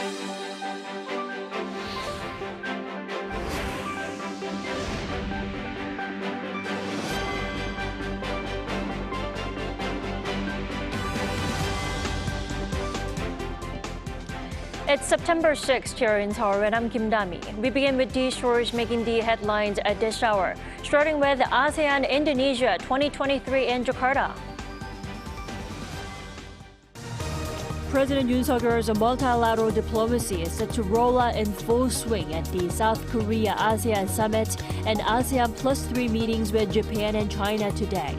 It's September 6th here in Seoul, and I'm Kim Dami. We begin with these stories making the headlines at this hour, starting with ASEAN Indonesia 2023 in Jakarta. President Yoon Suk-yeol's multilateral diplomacy is set to roll out in full swing at the South Korea ASEAN Summit and ASEAN +3 meetings with Japan and China today.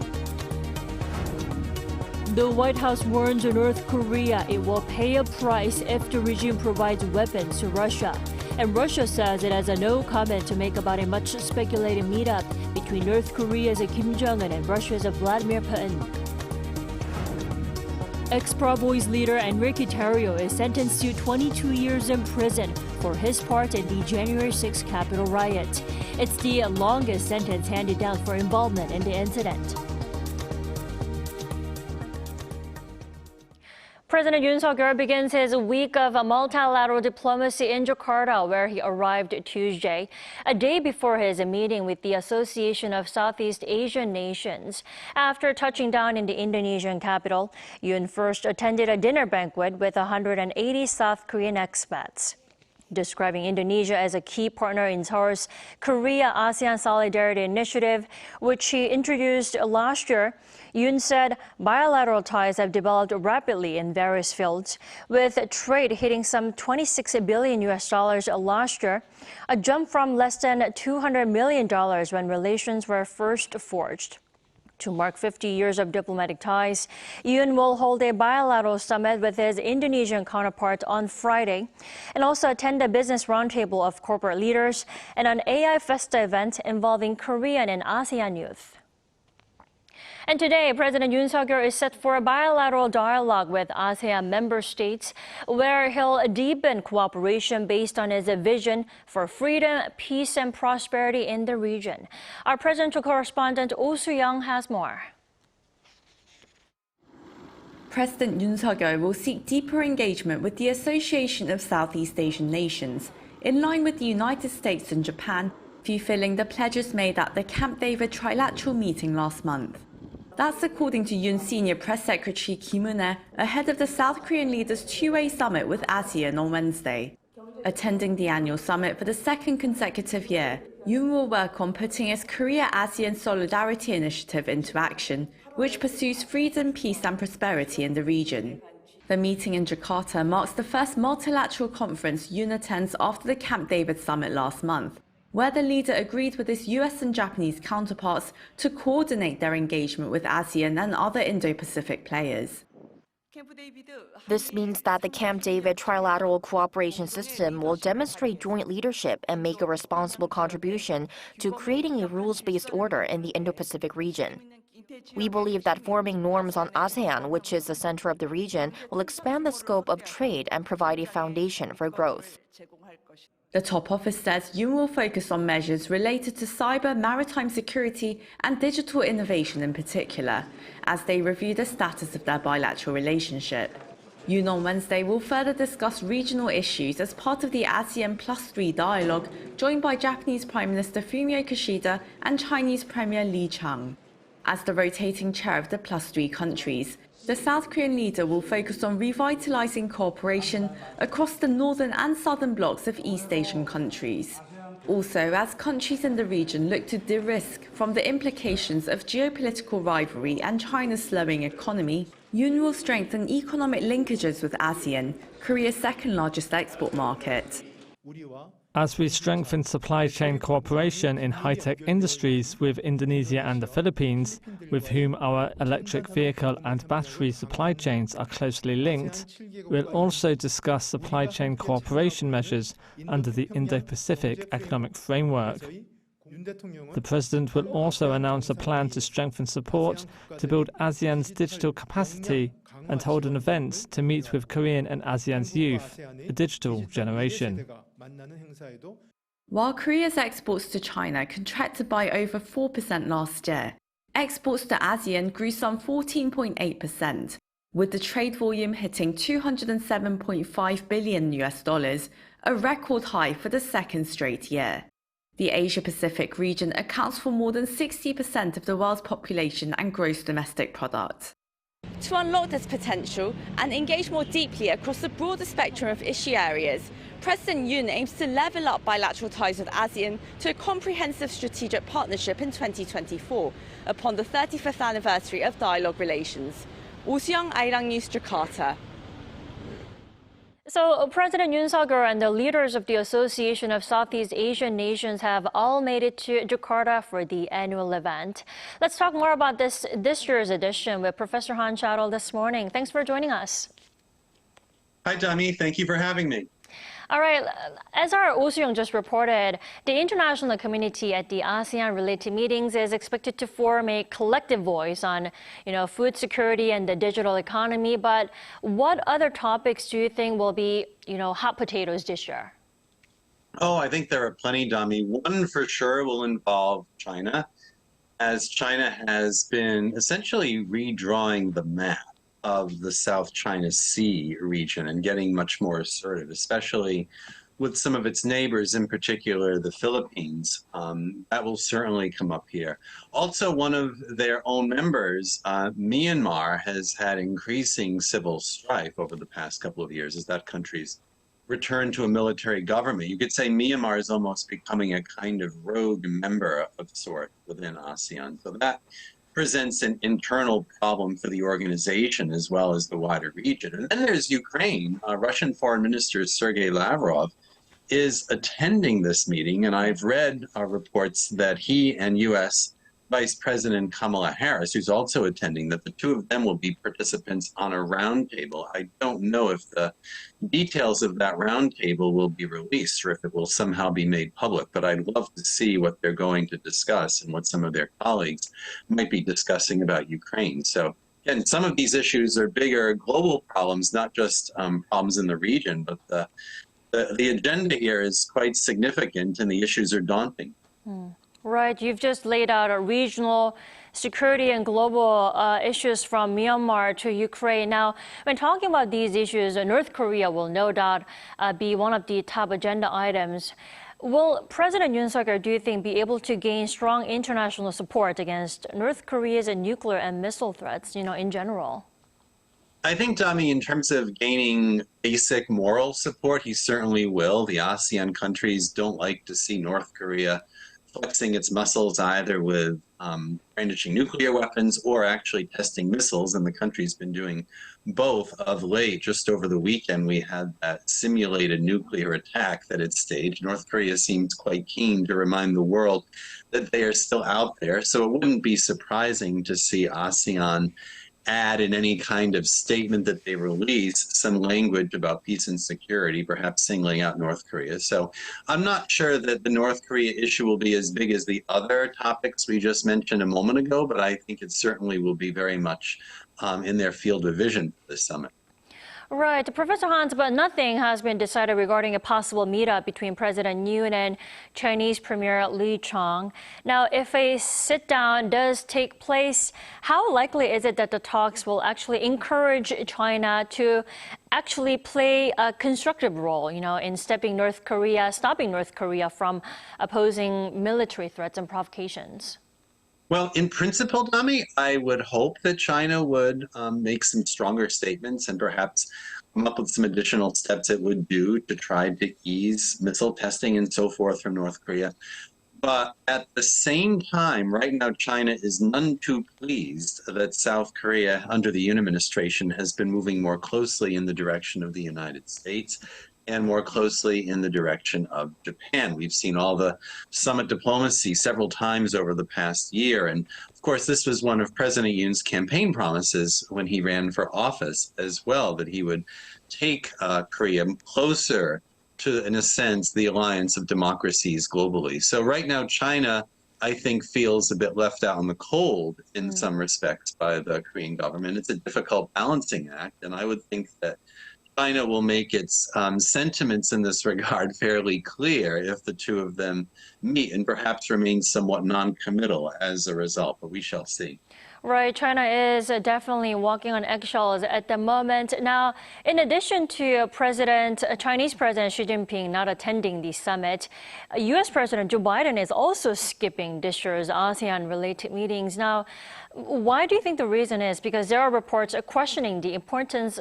The White House warns North Korea it will pay a price if the regime provides weapons to Russia. And Russia says it has a no comment to make about a much speculated meetup between North Korea's Kim Jong-un and Russia's Vladimir Putin. Ex-Proud Boys leader Enrique Tarrio is sentenced to 22 years in prison for his part in the January 6 Capitol riot. It's the longest sentence handed down for involvement in the incident. President Yoon Suk-yeol begins his week of multilateral diplomacy in Jakarta, where he arrived Tuesday, a day before his meeting with the Association of Southeast Asian Nations. After touching down in the Indonesian capital, Yoon first attended a dinner banquet with 180 South Korean expats. Describing Indonesia as a key partner in Seoul's Korea-ASEAN Solidarity Initiative, which he introduced last year, Yoon said bilateral ties have developed rapidly in various fields, with trade hitting some $26 billion last year, a jump from less than $200 million when relations were first forged. To mark 50 years of diplomatic ties, Yoon will hold a bilateral summit with his Indonesian counterpart on Friday and also attend a business roundtable of corporate leaders and an AI Festa event involving Korean and ASEAN youth. And today, President Yoon Suk-yeol is set for a bilateral dialogue with ASEAN member states, where he'll deepen cooperation based on his vision for freedom, peace, and prosperity in the region. Our presidential correspondent Oh Soo-young has more. President Yoon Suk-yeol will seek deeper engagement with the Association of Southeast Asian Nations, in line with the United States and Japan, fulfilling the pledges made at the Camp David trilateral meeting last month. That's according to Yoon's senior press secretary Kim Jong-un ahead of the South Korean leaders' two-way summit with ASEAN on Wednesday. Attending the annual summit for the second consecutive year, Yoon will work on putting his Korea-ASEAN Solidarity Initiative into action, which pursues freedom, peace and prosperity in the region. The meeting in Jakarta marks the first multilateral conference Yoon attends after the Camp David summit last month, where the leader agreed with his US and Japanese counterparts to coordinate their engagement with ASEAN and other Indo-Pacific players. This means that the Camp David trilateral cooperation system will demonstrate joint leadership and make a responsible contribution to creating a rules-based order in the Indo-Pacific region. We believe that forming norms on ASEAN, which is the center of the region, will expand the scope of trade and provide a foundation for growth. The top office says Yoon will focus on measures related to cyber, maritime security and digital innovation in particular, as they review the status of their bilateral relationship. Yoon on Wednesday will further discuss regional issues as part of the ASEAN +3 dialogue, joined by Japanese Prime Minister Fumio Kishida and Chinese Premier Li Qiang. As the rotating chair of the +3 countries, the South Korean leader will focus on revitalizing cooperation across the northern and southern blocs of East Asian countries. Also, as countries in the region look to de-risk from the implications of geopolitical rivalry and China's slowing economy, Yoon will strengthen economic linkages with ASEAN, Korea's second-largest export market. As we strengthen supply chain cooperation in high-tech industries with Indonesia and the Philippines, with whom our electric vehicle and battery supply chains are closely linked, we'll also discuss supply chain cooperation measures under the Indo-Pacific Economic Framework. The President will also announce a plan to strengthen support to build ASEAN's digital capacity and hold an event to meet with Korean and ASEAN's youth, the digital generation. While Korea's exports to China contracted by over 4% last year, exports to ASEAN grew some 14.8%. with the trade volume hitting $207.5 billion, a record high for the second straight year. The Asia-Pacific region accounts for more than 60% of the world's population and gross domestic product. To unlock this potential and engage more deeply across the broader spectrum of issue areas, President Yoon aims to level up bilateral ties with ASEAN to a comprehensive strategic partnership in 2024, upon the 35th anniversary of dialogue relations. Oh Seung, Arirang News, Jakarta. So President Yoon and the leaders of the Association of Southeast Asian Nations have all made it to Jakarta for the annual event. Let's talk more about this year's edition with Professor Han Shadow this morning. Thanks for joining us. Hi, Dami. Thank you for having me. All right, as our Oh Seung just reported, the international community at the ASEAN-related meetings is expected to form a collective voice on, food security and the digital economy. But what other topics do you think will be, hot potatoes this year? Oh, I think there are plenty, Dami. One for sure will involve China, as China has been essentially redrawing the map of the South China Sea region and getting much more assertive, especially with some of its neighbors, in particular the Philippines. That will certainly come up here. Also, one of their own members, Myanmar, has had increasing civil strife over the past couple of years as that country's returned to a military government. You could say Myanmar is almost becoming a kind of rogue member of sort within ASEAN. So that presents an internal problem for the organization as well as the wider region. And then there's Ukraine. Russian Foreign Minister Sergei Lavrov is attending this meeting, and I've read reports that he and U.S. Vice President Kamala Harris, who's also attending, that the two of them will be participants on a roundtable. I don't know if the details of that roundtable will be released or if it will somehow be made public, but I'd love to see what they're going to discuss and what some of their colleagues might be discussing about Ukraine. So again, some of these issues are bigger global problems, not just problems in the region, but the agenda here is quite significant and the issues are daunting. Right. You've just laid out a regional security and global issues from Myanmar to Ukraine. Now, when talking about these issues, North Korea will no doubt be one of the top agenda items. Will President Yoon, do you think, be able to gain strong international support against North Korea's nuclear and missile threats, in general? I think, Dami, in terms of gaining basic moral support, he certainly will. The ASEAN countries don't like to see North Korea flexing its muscles either with brandishing nuclear weapons or actually testing missiles, and the country's been doing both of late. Just over the weekend, we had that simulated nuclear attack that it staged. North Korea seems quite keen to remind the world that they are still out there, so it wouldn't be surprising to see ASEAN add in any kind of statement that they release some language about peace and security, perhaps singling out North Korea. So I'm not sure that the North Korea issue will be as big as the other topics we just mentioned a moment ago, but I think it certainly will be very much in their field of vision for this summit. Right. Professor Hans, but nothing has been decided regarding a possible meetup between President Yoon and Chinese Premier Li Qiang. Now, if a sit-down does take place, how likely is it that the talks will actually encourage China to actually play a constructive role, in stopping North Korea from opposing military threats and provocations? Well, in principle, Dami, I would hope that China would make some stronger statements and perhaps come up with some additional steps it would do to try to ease missile testing and so forth from North Korea. But at the same time, right now, China is none too pleased that South Korea, under the Yoon administration, has been moving more closely in the direction of the United States and more closely in the direction of Japan. We've seen all the summit diplomacy several times over the past year. And of course, this was one of President Yoon's campaign promises when he ran for office as well, that he would take Korea closer to, in a sense, the alliance of democracies globally. So right now, China, I think, feels a bit left out in the cold in some respects by the Korean government. It's a difficult balancing act, and I would think that China will make its sentiments in this regard fairly clear if the two of them meet, and perhaps remain somewhat non-committal as a result, but we shall see. Right, China is definitely walking on eggshells at the moment. Now, in addition to Chinese President Xi Jinping not attending the summit, U.S. President Joe Biden is also skipping this year's ASEAN-related meetings. Now, why do you think the reason is? Because there are reports questioning the importance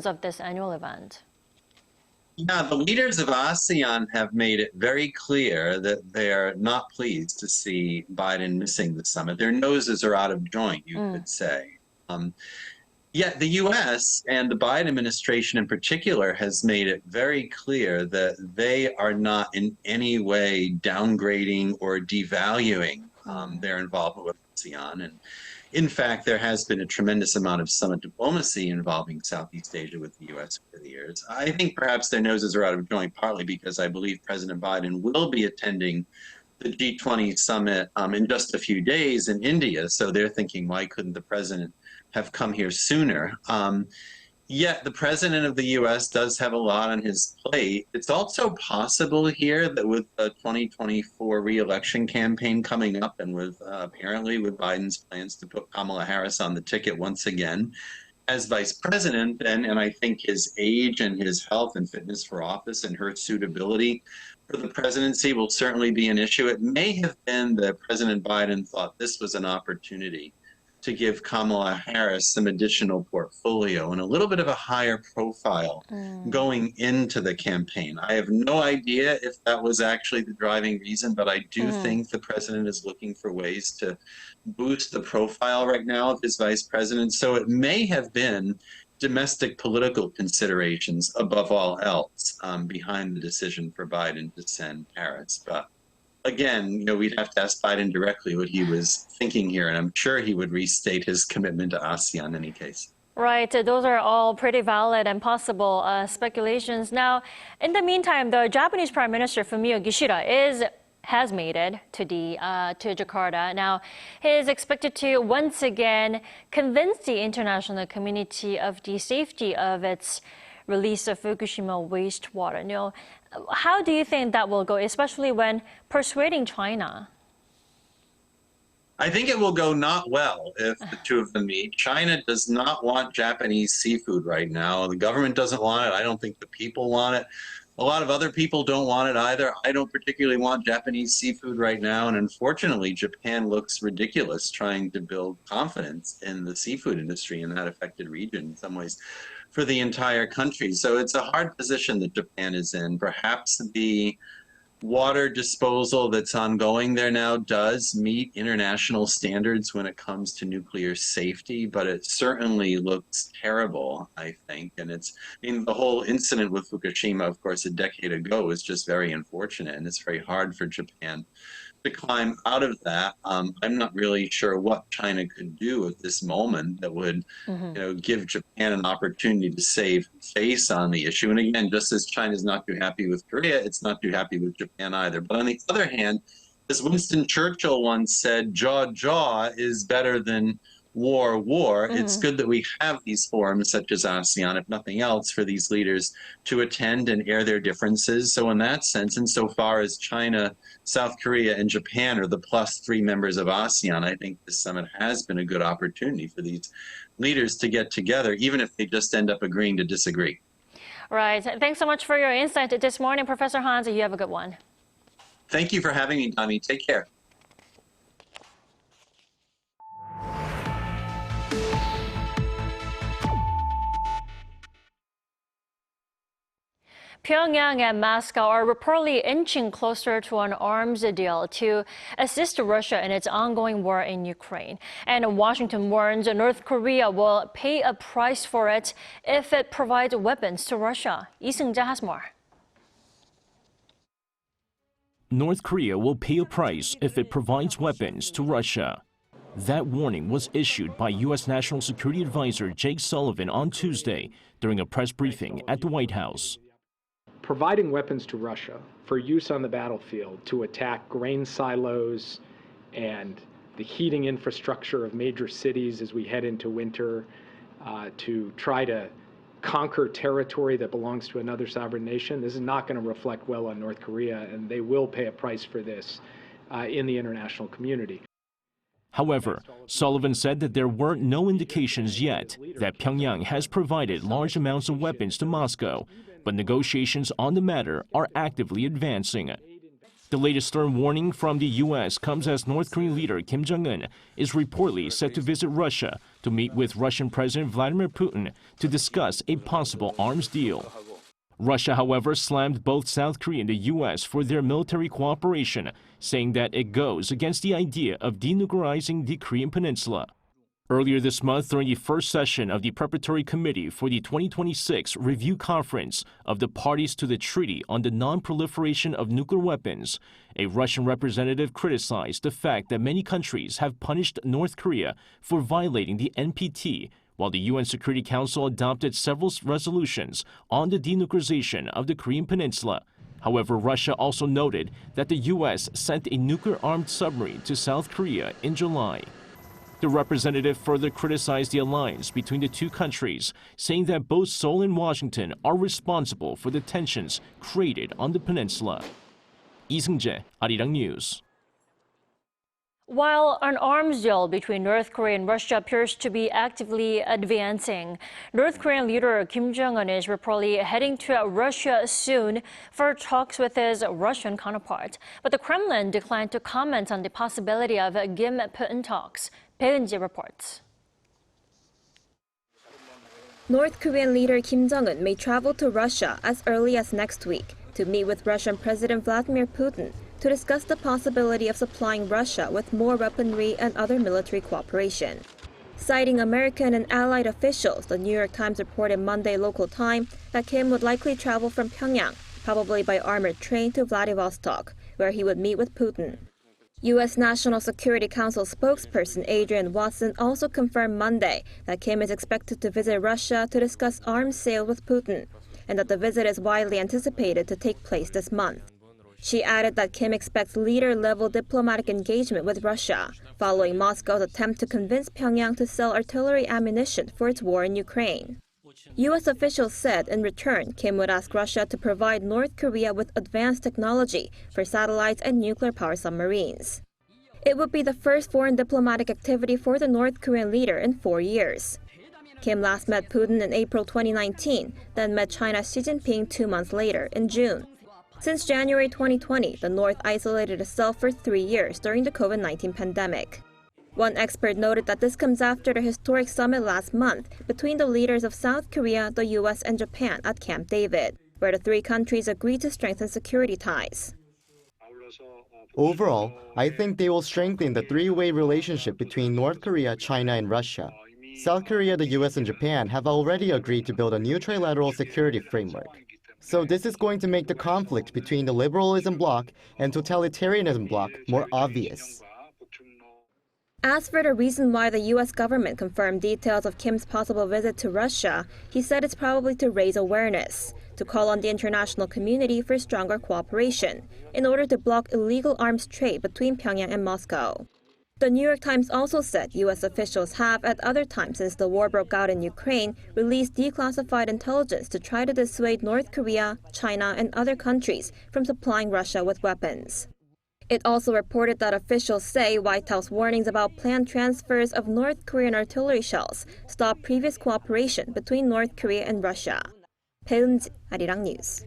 of this annual event. Yeah, the leaders of ASEAN have made it very clear that they're not pleased to see Biden missing the summit. Their noses are out of joint, you could say. Yet the U.S. and the Biden administration in particular has made it very clear that they are not in any way downgrading or devaluing their involvement with ASEAN. And in fact, there has been a tremendous amount of summit diplomacy involving Southeast Asia with the U.S. over the years. I think perhaps their noses are out of joint, partly because I believe President Biden will be attending the G20 summit in just a few days in India. So they're thinking, why couldn't the president have come here sooner? Yet the president of the U.S. does have a lot on his plate. It's also possible here that with the 2024 re-election campaign coming up and with apparently with Biden's plans to put Kamala Harris on the ticket once again as vice president, and I think his age and his health and fitness for office and her suitability for the presidency will certainly be an issue. It may have been that President Biden thought this was an opportunity to give Kamala Harris some additional portfolio and a little bit of a higher profile going into the campaign. I have no idea if that was actually the driving reason, but I do think the president is looking for ways to boost the profile right now of his vice president. So it may have been domestic political considerations above all else behind the decision for Biden to send Harris. But again, we'd have to ask Biden directly what he was thinking here, and I'm sure he would restate his commitment to ASEAN in any case. Right, those are all pretty valid and possible speculations. Now, in the meantime, the Japanese Prime Minister Fumio Kishida has made it to Jakarta. Now, he is expected to once again convince the international community of the safety of its release of Fukushima wastewater. How do you think that will go, especially when persuading China? I think it will go not well if the two of them meet. China does not want Japanese seafood right now. The government doesn't want it. I don't think the people want it. A lot of other people don't want it either. I don't particularly want Japanese seafood right now. And unfortunately, Japan looks ridiculous trying to build confidence in the seafood industry in that affected region in some ways for the entire country. So it's a hard position that Japan is in. Perhaps the water disposal that's ongoing there now does meet international standards when it comes to nuclear safety, but it certainly looks terrible, I think. And the whole incident with Fukushima, of course, a decade ago was just very unfortunate, and it's very hard for Japan to climb out of that. I'm not really sure what China could do at this moment that would give Japan an opportunity to save face on the issue. And again, just as China's not too happy with Korea, it's not too happy with Japan either. But on the other hand, as Winston Churchill once said, jaw is better than war. It's good that we have these forums such as ASEAN, if nothing else, for these leaders to attend and air their differences. So in that sense, insofar as China, South Korea, and Japan are the +3 members of ASEAN, I think this summit has been a good opportunity for these leaders to get together, even if they just end up agreeing to disagree. Right. Thanks so much for your insight this morning, Professor Hans. You have a good one. Thank you for having me, Dami. Take care. Pyongyang and Moscow are reportedly inching closer to an arms deal to assist Russia in its ongoing war in Ukraine. And Washington warns North Korea will pay a price for it if it provides weapons to Russia. Lee Seung-ja has more. North Korea will pay a price if it provides weapons to Russia. That warning was issued by U.S. National Security Advisor Jake Sullivan on Tuesday during a press briefing at the White House. Providing weapons to Russia for use on the battlefield to attack grain silos and the heating infrastructure of major cities as we head into winter, to try to conquer territory that belongs to another sovereign nation, this is not going to reflect well on North Korea, and they will pay a price for this in the international community. However, Sullivan said that there were no indications yet that Pyongyang has provided large amounts of weapons to Moscow, but negotiations on the matter are actively advancing. The latest stern warning from the U.S. comes as North Korean leader Kim Jong-un is reportedly set to visit Russia to meet with Russian President Vladimir Putin to discuss a possible arms deal. Russia, however, slammed both South Korea and the U.S. for their military cooperation, saying that it goes against the idea of denuclearizing the Korean peninsula. Earlier this month, during the first session of the Preparatory Committee for the 2026 Review Conference of the Parties to the Treaty on the Non-Proliferation of Nuclear Weapons, a Russian representative criticized the fact that many countries have punished North Korea for violating the NPT, while the UN Security Council adopted several resolutions on the denuclearization of the Korean peninsula. However, Russia also noted that the U.S. sent a nuclear-armed submarine to South Korea in July. The representative further criticized the alliance between the two countries, saying that both Seoul and Washington are responsible for the tensions created on the peninsula. Lee Seung-jae, Arirang News. While an arms deal between North Korea and Russia appears to be actively advancing, North Korean leader Kim Jong-un is reportedly heading to Russia soon for talks with his Russian counterpart. But the Kremlin declined to comment on the possibility of Kim-Putin talks. Bae-eun-ji reports. North Korean leader Kim Jong-un may travel to Russia as early as next week to meet with Russian President Vladimir Putin to discuss the possibility of supplying Russia with more weaponry and other military cooperation. Citing American and allied officials, the New York Times reported Monday local time that Kim would likely travel from Pyongyang, probably by armored train to Vladivostok, where he would meet with Putin. U.S. National Security Council spokesperson Adrian Watson also confirmed Monday that Kim is expected to visit Russia to discuss arms sales with Putin, and that the visit is widely anticipated to take place this month. She added that Kim expects leader-level diplomatic engagement with Russia, following Moscow's attempt to convince Pyongyang to sell artillery ammunition for its war in Ukraine. U.S. officials said in return, Kim would ask Russia to provide North Korea with advanced technology for satellites and nuclear-powered submarines. It would be the first foreign diplomatic activity for the North Korean leader in 4 years. Kim last met Putin in April 2019, then met China's Xi Jinping 2 months later, in June. Since January 2020, the North isolated itself for 3 years during the COVID-19 pandemic. One expert noted that this comes after the historic summit last month between the leaders of South Korea, the U.S., and Japan at Camp David, where the three countries agreed to strengthen security ties. Overall, I think they will strengthen the three-way relationship between North Korea, China, and Russia. South Korea, the U.S., and Japan have already agreed to build a new trilateral security framework. So this is going to make the conflict between the liberalism bloc and totalitarianism bloc more obvious. As for the reason why the U.S. government confirmed details of Kim's possible visit to Russia, he said it's probably to raise awareness, to call on the international community for stronger cooperation, in order to block illegal arms trade between Pyongyang and Moscow. The New York Times also said U.S. officials have, at other times since the war broke out in Ukraine, released declassified intelligence to try to dissuade North Korea, China, and other countries from supplying Russia with weapons. It also reported that officials say White House warnings about planned transfers of North Korean artillery shells stopped previous cooperation between North Korea and Russia. Bae-eun-ji, Arirang News.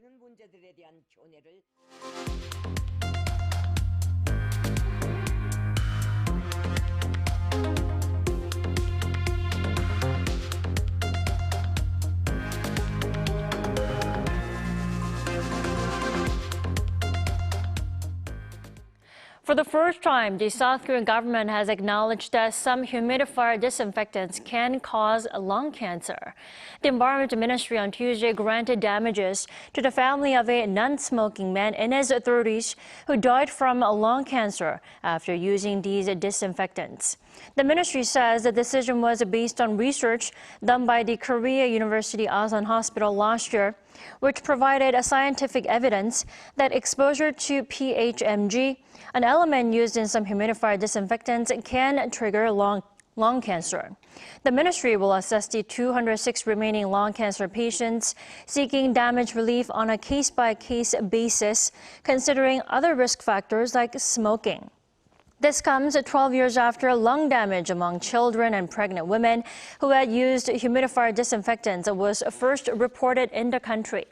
For the first time, the South Korean government has acknowledged that some humidifier disinfectants can cause lung cancer. The Environment Ministry on Tuesday granted damages to the family of a non-smoking man in his 30s who died from lung cancer after using these disinfectants. The ministry says the decision was based on research done by the Korea University Asan Hospital last year, which provided scientific evidence that exposure to PHMG, an element used in some humidifier disinfectants, can trigger lung cancer. The ministry will assess the 206 remaining lung cancer patients, seeking damage relief on a case-by-case basis, considering other risk factors like smoking. This comes 12 years after lung damage among children and pregnant women who had used humidifier disinfectants was first reported in the country.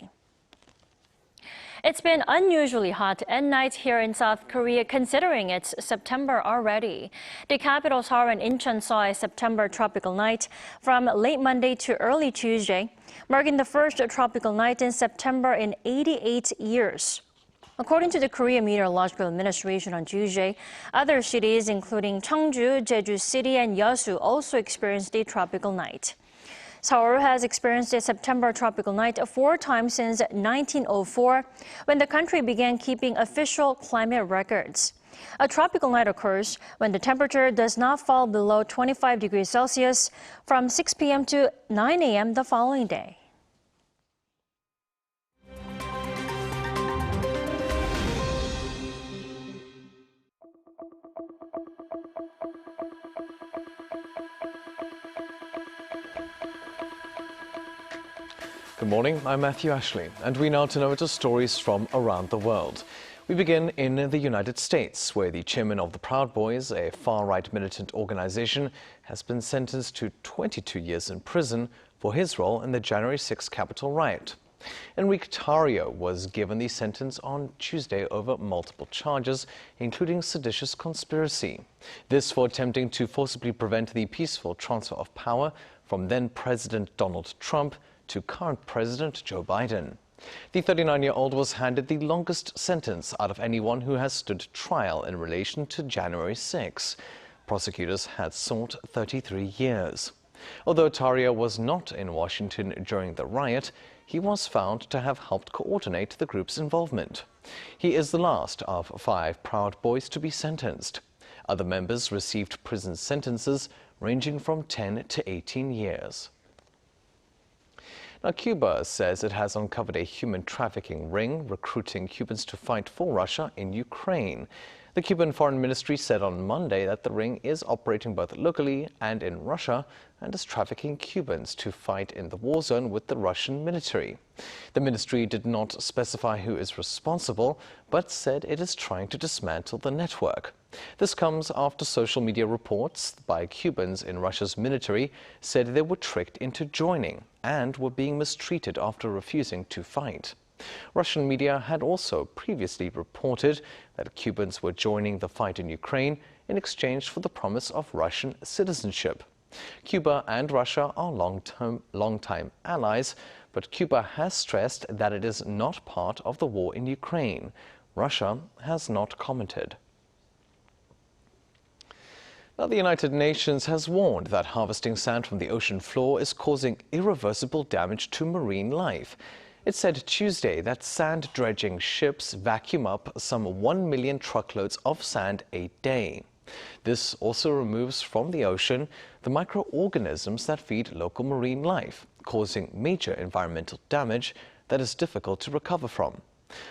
It's been unusually hot at night here in South Korea, considering it's September already. The capital Seoul and Incheon saw a September tropical night from late Monday to early Tuesday, marking the first tropical night in September in 88 years. According to the Korea Meteorological Administration on Tuesday, other cities including Cheongju, Jeju City, and Yeosu also experienced a tropical night. Seoul has experienced a September tropical night 4 times since 1904, when the country began keeping official climate records. A tropical night occurs when the temperature does not fall below 25 degrees Celsius from 6 p.m. to 9 a.m. the following day. Good morning, I'm Matthew Ashley, and we now turn over to stories from around the world. We begin in the United States, where the chairman of the Proud Boys, a far-right militant organization, has been sentenced to 22 years in prison for his role in the January 6 Capitol riot. Enrique Tarrio was given the sentence on Tuesday over multiple charges, including seditious conspiracy. This for attempting to forcibly prevent the peaceful transfer of power from then-President Donald Trump to current President Joe Biden. The 39-year-old was handed the longest sentence out of anyone who has stood trial in relation to January 6. Prosecutors had sought 33 years. Although Tarrio was not in Washington during the riot, he was found to have helped coordinate the group's involvement. He is the last of 5 Proud Boys to be sentenced. Other members received prison sentences ranging from 10 to 18 years. Now, Cuba says it has uncovered a human trafficking ring recruiting Cubans to fight for Russia in Ukraine. The Cuban Foreign Ministry said on Monday that the ring is operating both locally and in Russia and is trafficking Cubans to fight in the war zone with the Russian military. The ministry did not specify who is responsible, but said it is trying to dismantle the network. This comes after social media reports by Cubans in Russia's military said they were tricked into joining and were being mistreated after refusing to fight. Russian media had also previously reported that Cubans were joining the fight in Ukraine in exchange for the promise of Russian citizenship. Cuba and Russia are long-time allies, but Cuba has stressed that it is not part of the war in Ukraine. Russia has not commented. Now, the United Nations has warned that harvesting sand from the ocean floor is causing irreversible damage to marine life. It said Tuesday that sand dredging ships vacuum up some 1 million truckloads of sand a day. This also removes from the ocean the microorganisms that feed local marine life, causing major environmental damage that is difficult to recover from.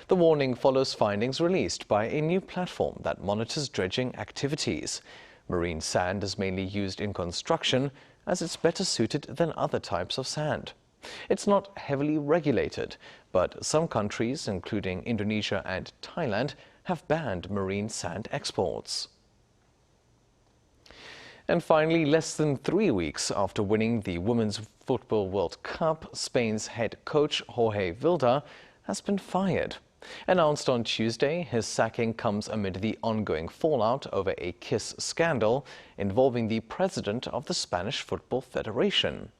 The warning follows findings released by a new platform that monitors dredging activities. Marine sand is mainly used in construction as it's better suited than other types of sand. It's not heavily regulated, but some countries, including Indonesia and Thailand, have banned marine sand exports. And finally, less than 3 weeks after winning the Women's Football World Cup, Spain's head coach Jorge Vilda has been fired. Announced on Tuesday, his sacking comes amid the ongoing fallout over a kiss scandal involving the president of the Spanish Football Federation.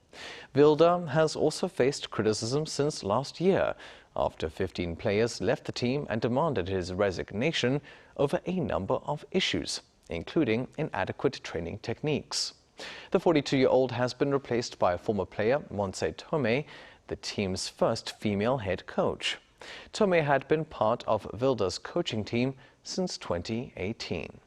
Vilda has also faced criticism since last year, after 15 players left the team and demanded his resignation over a number of issues, including inadequate training techniques. The 42-year-old has been replaced by former player Montse Tomé, the team's first female head coach. Tomé had been part of Vilda's coaching team since 2018.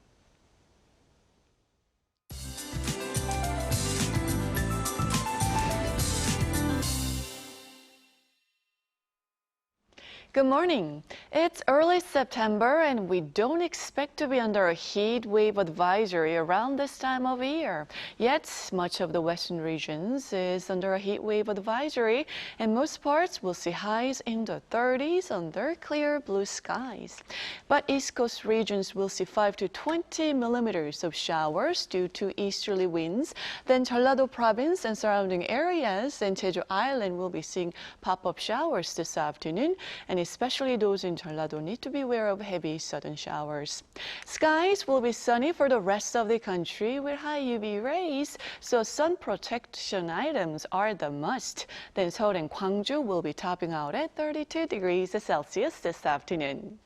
Good morning. It's early September and we don't expect to be under a heat wave advisory around this time of year. Yet, much of the western regions is under a heat wave advisory and most parts will see highs in the 30s under clear blue skies. But East Coast regions will see 5 to 20 millimeters of showers due to easterly winds. Then Jeollado province and surrounding areas and Jeju Island will be seeing pop-up showers this afternoon, and especially those in Jeollado need to be aware of heavy sudden showers. Skies will be sunny for the rest of the country with high UV rays, so sun protection items are the must. Then Seoul and Gwangju will be topping out at 32 degrees Celsius this afternoon.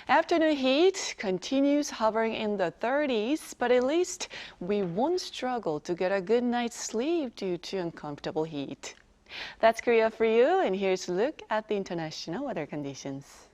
Afternoon heat continues hovering in the 30s, but at least we won't struggle to get a good night's sleep due to uncomfortable heat. That's Korea for you, and here's a look at the international weather conditions.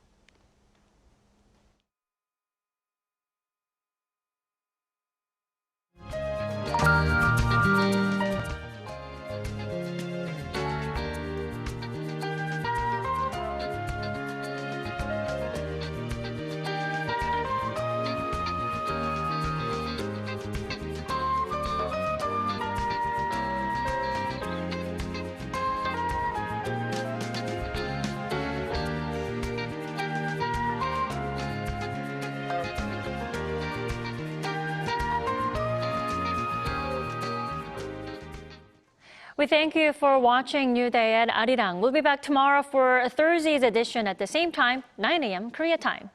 We thank you for watching New Day at Arirang. We'll be back tomorrow for Thursday's edition at the same time, 9 a.m. Korea time.